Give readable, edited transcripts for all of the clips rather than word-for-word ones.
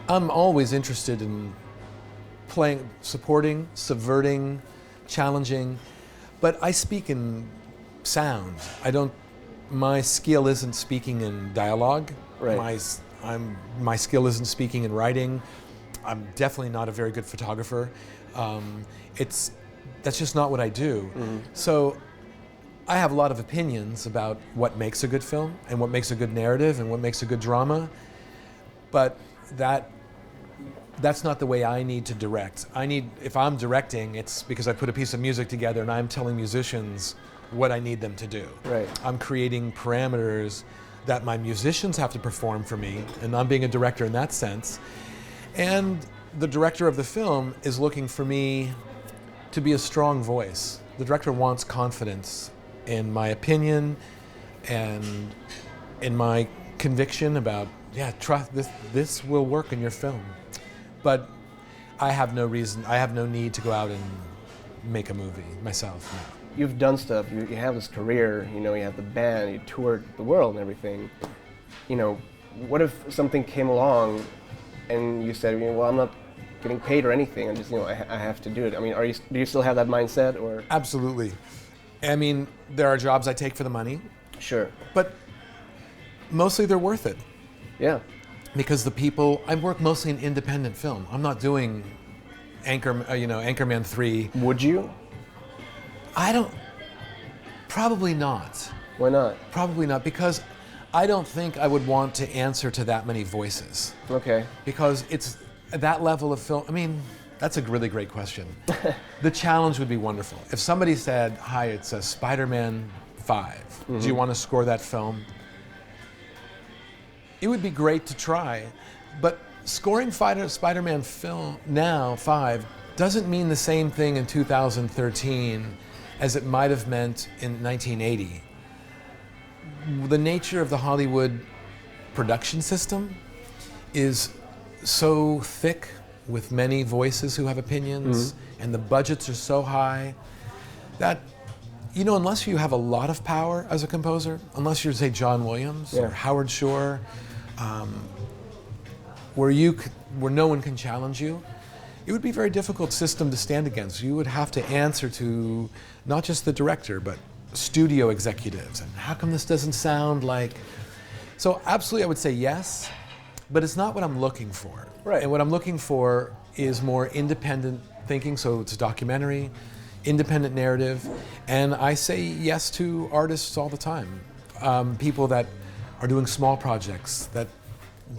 I'm always interested in playing, supporting, subverting, challenging, but I speak in sound. My skill isn't speaking in dialogue. Right. My skill isn't speaking in writing. I'm definitely not a very good photographer. That's just not what I do. Mm-hmm. So I have a lot of opinions about what makes a good film and what makes a good narrative and what makes a good drama, but that's not the way I need to direct. If I'm directing, it's because I put a piece of music together and I'm telling musicians what I need them to do. Right. I'm creating parameters that my musicians have to perform for me, and I'm being a director in that sense. And the director of the film is looking for me to be a strong voice. The director wants confidence in my opinion and in my conviction about, trust this will work in your film. But I have no need to go out and make a movie myself. No. You've done stuff, you have this career, you have the band, you toured the world and everything. What if something came along and you said, well, I'm not getting paid or anything, I'm just, I have to do it. I mean, do you still have that mindset, or? Absolutely. I mean, there are jobs I take for the money. Sure. But mostly they're worth it. Yeah. Because I work mostly in independent film. I'm not doing Anchorman 3. Would you? Probably not. Why not? Probably not, because I don't think I would want to answer to that many voices. Okay. Because it's that level of film. I mean, that's a really great question. The challenge would be wonderful. If somebody said, hi, it's a Spider-Man 5. Mm-hmm. Do you want to score that film? It would be great to try, but scoring Spider-Man film now, 5, doesn't mean the same thing in 2013 as it might have meant in 1980. The nature of the Hollywood production system is so thick with many voices who have opinions, mm-hmm. and the budgets are so high that, unless you have a lot of power as a composer, unless you're, say, John Williams or Howard Shore, where no one can challenge you, it would be a very difficult system to stand against. You would have to answer to not just the director, but studio executives. And how come this doesn't sound like... So absolutely I would say yes, but it's not what I'm looking for. Right. And what I'm looking for is more independent thinking, so it's a documentary, independent narrative, and I say yes to artists all the time. People that are doing small projects, that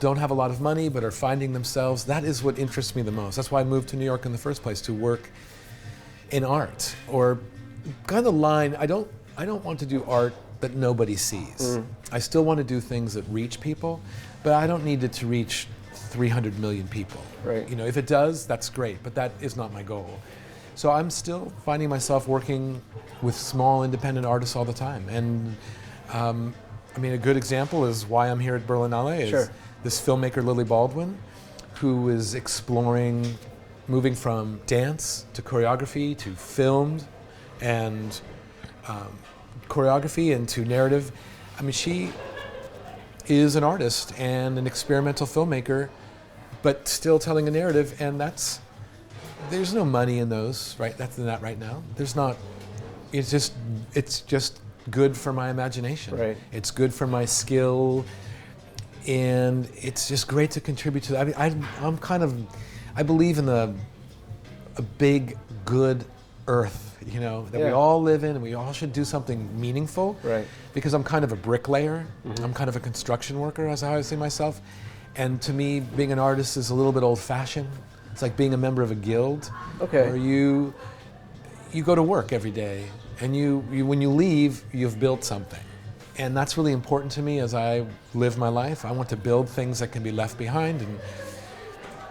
don't have a lot of money but are finding themselves. That is what interests me the most. That's why I moved to New York in the first place, to work in art, or kind of line. I don't want to do art that nobody sees. I still want to do things that reach people, but I don't need it to reach 300 million people. Right. If it does, that's great, but that is not my goal. So I'm still finding myself working with small independent artists all the time. And a good example is why I'm here at Berlinale is Sure. This filmmaker, Lily Baldwin, who is exploring moving from dance to choreography to film and choreography and to narrative. I mean, she is an artist and an experimental filmmaker, but still telling a narrative, and there's no money in those, right? That's not right now. There's not. It's just good for my imagination. Right. It's good for my skill, and it's just great to contribute to that. I mean, I believe in a big, good earth, that we all live in, and we all should do something meaningful. Right. Because I'm kind of a bricklayer. Mm-hmm. I'm kind of a construction worker, as I see myself. And to me, being an artist is a little bit old-fashioned. It's like being a member of a guild. Okay. Where you go to work every day, and you when you leave, you've built something. And that's really important to me as I live my life. I want to build things that can be left behind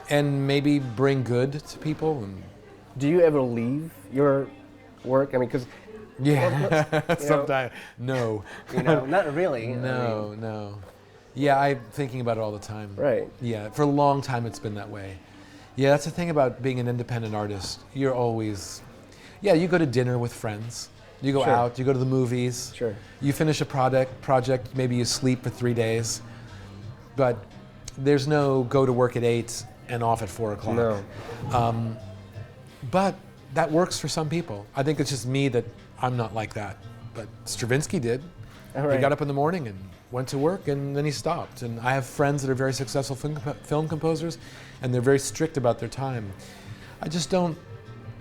and maybe bring good to people. And do you ever leave your work? I mean, because... Yeah, sometimes. No. Not really. No. Yeah, I'm thinking about it all the time. Right. Yeah, for a long time it's been that way. Yeah, that's the thing about being an independent artist. You're always... Yeah, you go to dinner with friends. You go out, you go to the movies. Sure. You finish a project, maybe you sleep for 3 days. But There's no go to work at 8 and off at 4 o'clock. No. But that works for some people. I think it's just me that I'm not like that. But Stravinsky did. All right. He got up in the morning and went to work, and then he stopped. And I have friends that are very successful film composers, and they're very strict about their time. I just don't.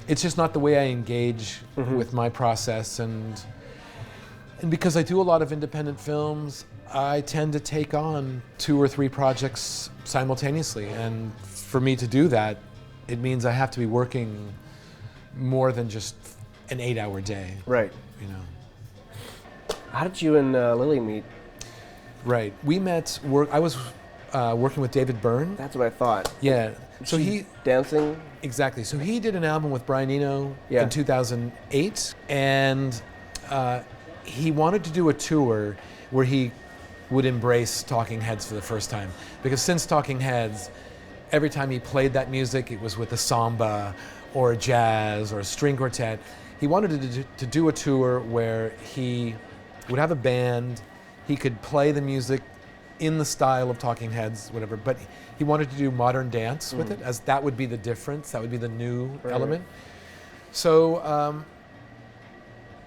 It's just not the way I engage with my process, and because I do a lot of independent films, I tend to take on 2 or 3 projects simultaneously. And for me to do that, it means I have to be working more than just an 8-hour day. Right. You know. How did you and Lily meet? Right. We met. I was working with David Byrne. That's what I thought. Yeah. So he dancing. Exactly. So he did an album with Brian Eno in 2008, and he wanted to do a tour where he would embrace Talking Heads for the first time. Because since Talking Heads, every time he played that music, it was with a samba or a jazz or a string quartet. He wanted to do a tour where he would have a band, he could play the music in the style of Talking Heads, whatever, but he wanted to do modern dance with it, as that would be the difference, that would be the new element. So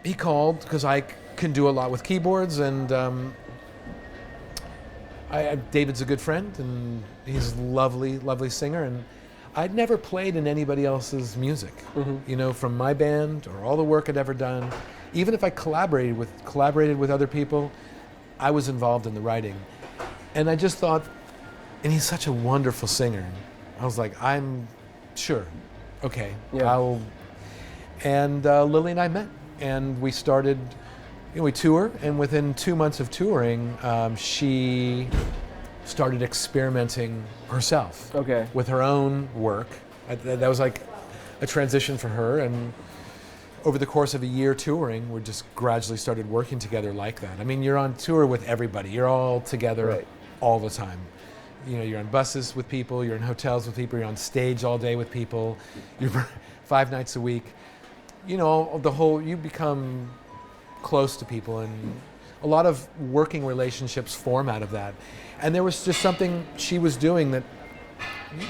he called, because I can do a lot with keyboards, and David's a good friend, and he's a lovely, lovely singer, and I'd never played in anybody else's music, you know, from my band or all the work I'd ever done. Even if I collaborated with other people, I was involved in the writing. And I just thought, and he's such a wonderful singer. I was like, I'm sure, okay, I'll. And Lily and I met, and we started, you know, we tour, and within 2 months of touring, she started experimenting herself with her own work. That was like a transition for her, and over the course of a year touring, we just gradually started working together like that. I mean, you're on tour with everybody. You're all together all the time. You know, you're on buses with people, you're in hotels with people, you're on stage all day with people, you're 5 nights a week. You know, you become close to people, and a lot of working relationships form out of that. And there was just something she was doing that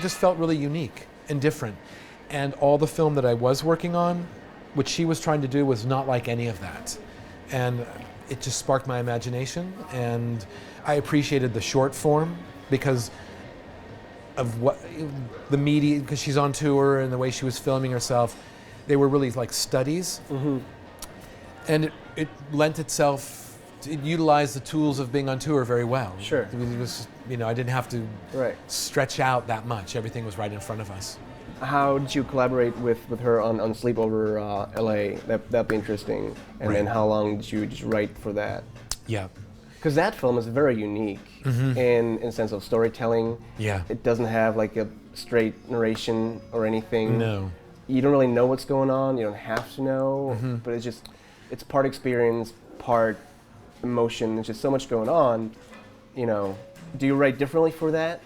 just felt really unique and different. And all the film that I was working on, which she was trying to do, was not like any of that. And it just sparked my imagination, and I appreciated the short form because of what the media, because she's on tour and the way she was filming herself, they were really like studies. And it lent itself, it utilized the tools of being on tour very well. Sure. It was, you know, I didn't have to stretch out that much. Everything was right in front of us. How did you collaborate with her on Sleepover L.A.? That'd be interesting. And then how long did you just write for that? Yeah. Because that film is very unique in the sense of storytelling. Yeah. It doesn't have like a straight narration or anything. No. You don't really know what's going on. You don't have to know. But it's part experience, part emotion. There's just so much going on. You know, do you write differently for that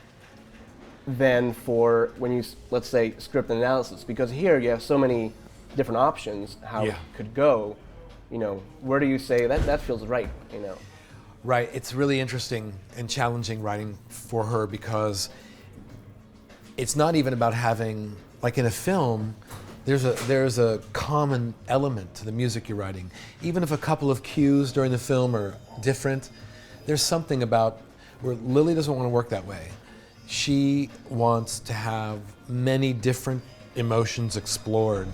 than for when you, let's say, script analysis? Because here you have so many different options how it could go. You know, where do you say that feels right? You know. Right. It's really interesting and challenging writing for her, because it's not even about having, like in a film, there's a common element to the music you're writing. Even if a couple of cues during the film are different, there's something about where Lily doesn't want to work that way. She wants to have many different emotions explored,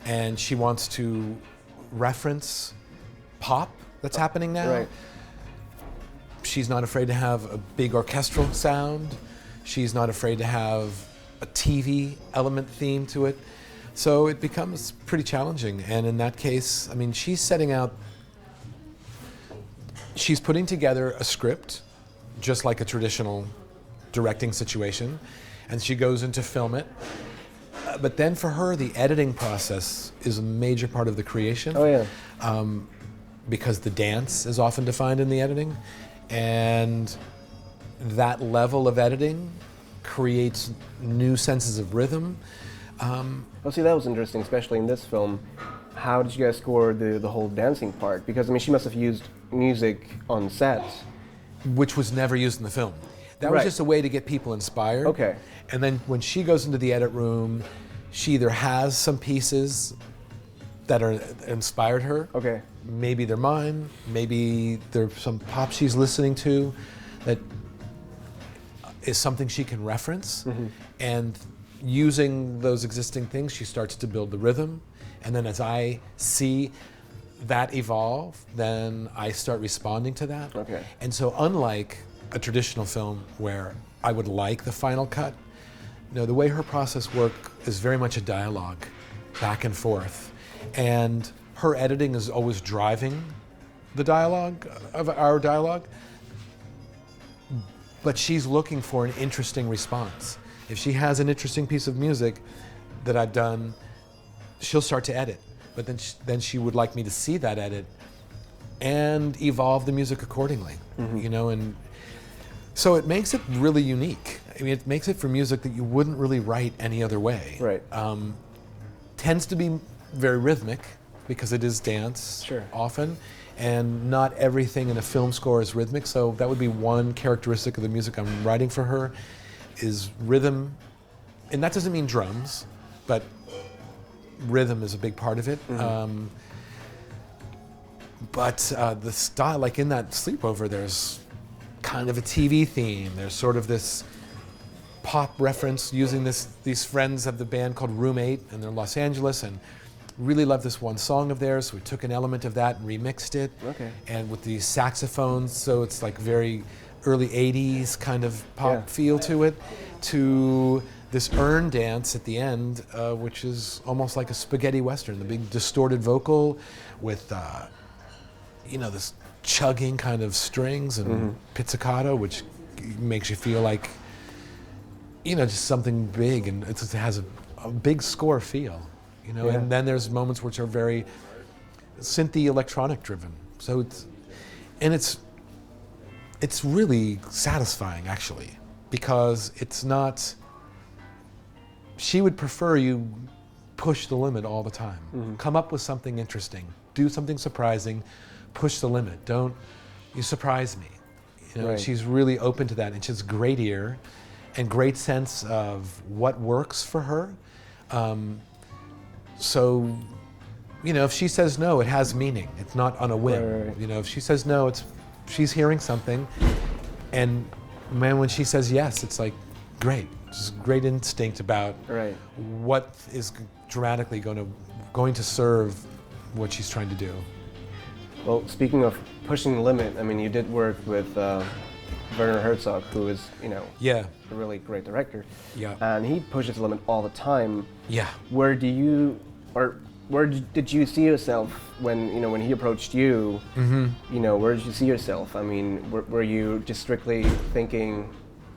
and she wants to reference pop that's happening now. Right. She's not afraid to have a big orchestral sound. She's not afraid to have a TV element theme to it. So it becomes pretty challenging. And in that case, I mean, she's putting together a script, just like a traditional directing situation, and she goes in to film it. But then for her, the editing process is a major part of the creation. Oh, yeah. Because the dance is often defined in the editing. And that level of editing creates new senses of rhythm. Well, see, that was interesting, especially in this film. How did you guys score the whole dancing part? Because, I mean, she must have used music on set. Which was never used in the film. That was Right. just a way to get people inspired. Okay. And then when she goes into the edit room, she either has some pieces that are inspired her. Okay. Maybe they're mine. Maybe there's some pop she's listening to that is something she can reference. And using those existing things, she starts to build the rhythm. And then as I see that evolve, then I start responding to that. Okay. And so unlike a traditional film where I would like the final cut, no, the way her process work is very much a dialogue, back and forth. And her editing is always driving the dialogue, of our dialogue, but she's looking for an interesting response. If she has an interesting piece of music that I've done, she'll start to edit. But then she would like me to see that edit and evolve the music accordingly, you know, and so it makes it really unique. I mean, it makes it for music that you wouldn't really write any other way. Right. Tends to be very rhythmic because it is dance Sure. often, and not everything in a film score is rhythmic. So that would be one characteristic of the music I'm writing for her, is rhythm, and that doesn't mean drums, but rhythm is a big part of it. But the style, like in that Sleepover, there's kind of a TV theme. There's sort of this pop reference using these friends of the band called Room 8, and they're in Los Angeles, and really love this one song of theirs, so we took an element of that and remixed it. Okay. And with these saxophones, so it's like very early 80s kind of pop feel to it, to this urn dance at the end, which is almost like a spaghetti western, the big distorted vocal with, you know, this chugging kind of strings and pizzicato, which makes you feel like, you know, just something big, and it has a big score feel, you know. And then there's moments which are very synthy electronic driven. So it's really satisfying actually, because it's not. She would prefer you push the limit all the time. Come up with something interesting, do something surprising, push the limit. Don't you surprise me. You know, Right. she's really open to that, and she has great ear and great sense of what works for her. So, you know, if she says no, it has meaning. It's not on a whim. Right. You know, if she says no, she's hearing something, and man, when she says yes, it's like great. Just great instinct about Right. what is dramatically going to serve what she's trying to do. Well, speaking of pushing the limit, I mean, you did work with Werner Herzog, who is, you know, Yeah, a really great director. Yeah. And he pushes the limit all the time. yeah. Where did you see yourself when, you know, when he approached you? You know, where did you see yourself? I mean, were you just strictly thinking,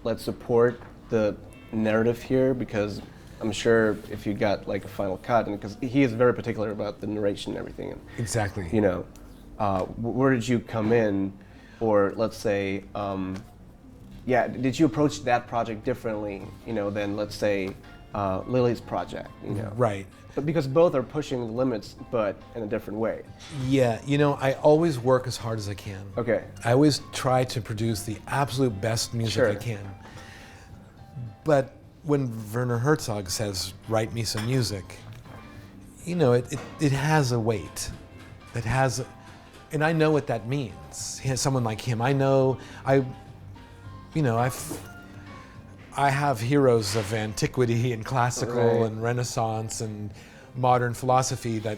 let's support the narrative here? Because I'm sure if you got like a final cut, and because he is very particular about the narration and everything, and, Exactly. you know, where did you come in, or let's say, did you approach that project differently, you know, than let's say Lily's project, you know? Right. But because both are pushing the limits, but in a different way. Yeah, you know, I always work as hard as I can. Okay. I always try to produce the absolute best music I Sure. can. But when Werner Herzog says, write me some music, you know, it has a weight. And I know what that means. Someone like him, I have heroes of antiquity and classical Right. and Renaissance and modern philosophy that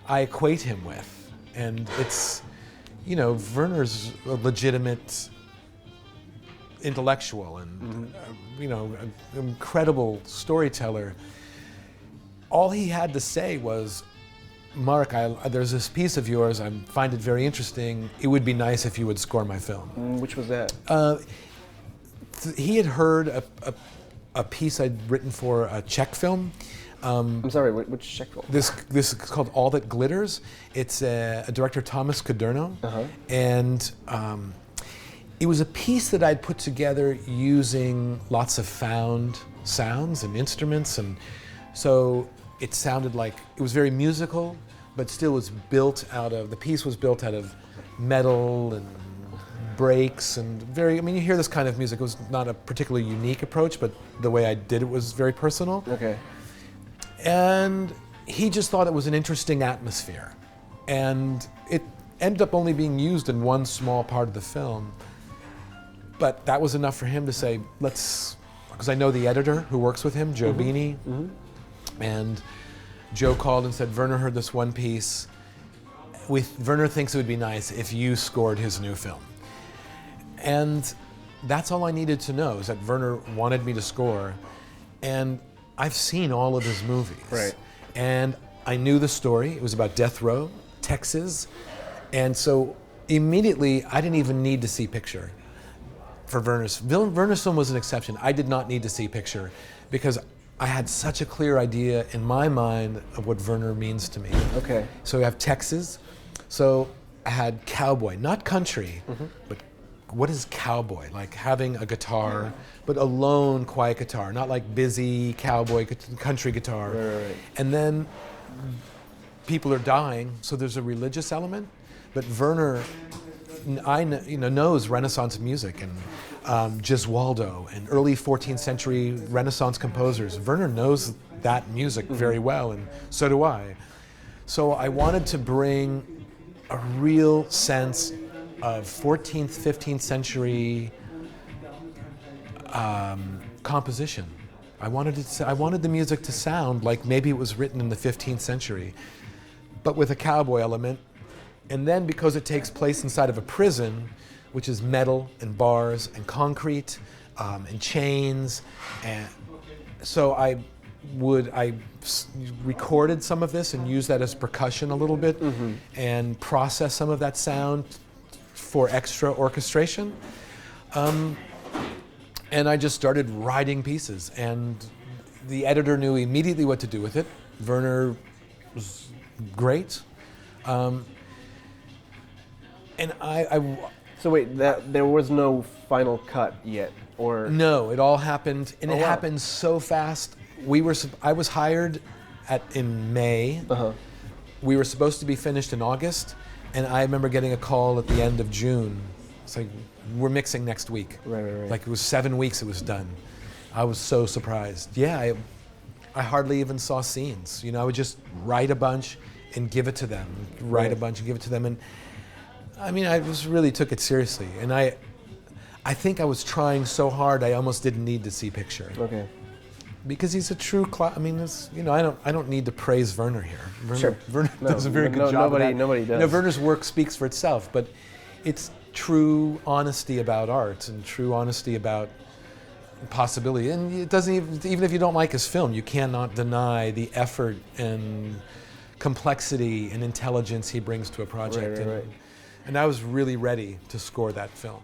I equate him with. And it's, you know, Werner's a legitimate intellectual and, you know, an incredible storyteller. All he had to say was, Mark, there's this piece of yours, I find it very interesting. It would be nice if you would score my film. Which was that? He had heard a piece I'd written for a Czech film. I'm sorry, which Czech film? This is called All That Glitters. It's a director, Thomas Kuderno, and it was a piece that I'd put together using lots of found sounds and instruments, and so it sounded like it was very musical, but still was built out of, the piece was built out of metal and breaks and very, I mean, you hear this kind of music. It was not a particularly unique approach, but the way I did it was very personal. Okay. And he just thought it was an interesting atmosphere. And it ended up only being used in one small part of the film. But that was enough for him to say, let's, because I know the editor who works with him, Joe Beanie. And Joe called and said, Werner heard this one piece. Werner thinks it would be nice if you scored his new film. And that's all I needed to know, is that Werner wanted me to score. And I've seen all of his movies. Right. And I knew the story. It was about death row, Texas. And so immediately, I didn't even need to see picture for Werner's. Werner's film was an exception. I did not need to see picture because I had such a clear idea in my mind of what Werner means to me. Okay. So we have Texas. So I had cowboy, not country, but what is cowboy? Like having a guitar, but a lone, quiet guitar, not like busy cowboy country guitar. Right. And then people are dying, so there's a religious element. But Werner, knows Renaissance music and Gesualdo and early 14th century Renaissance composers. Werner knows that music very well, and so do I. So I wanted to bring a real sense of 14th, 15th century composition. I wanted the music to sound like maybe it was written in the 15th century, but with a cowboy element. And then because it takes place inside of a prison, which is metal and bars and concrete and chains, and so I recorded some of this and used that as percussion a little bit and processed some of that sound for extra orchestration. And I just started writing pieces, and the editor knew immediately what to do with it. Werner was great. And So wait, there was no final cut yet, or? No, it all happened, and it happened so fast. I was hired in May. We were supposed to be finished in August, and I remember getting a call at the end of June. It's like, we're mixing next week. Right. Like it was 7 weeks it was done. I was so surprised. Yeah, I hardly even saw scenes. I would just write a bunch and give it to them. Write a bunch and give it to them. And I mean, I just really took it seriously. And I think I was trying so hard I almost didn't need to see picture. Okay. Because he's a true I mean, I don't need to praise Werner here. Werner No, does a very good job of that. Nobody does. Werner's work speaks for itself, but it's true honesty about art and true honesty about possibility. And it doesn't even if you don't like his film, you cannot deny the effort and complexity and intelligence he brings to a project. Right. And I was really ready to score that film.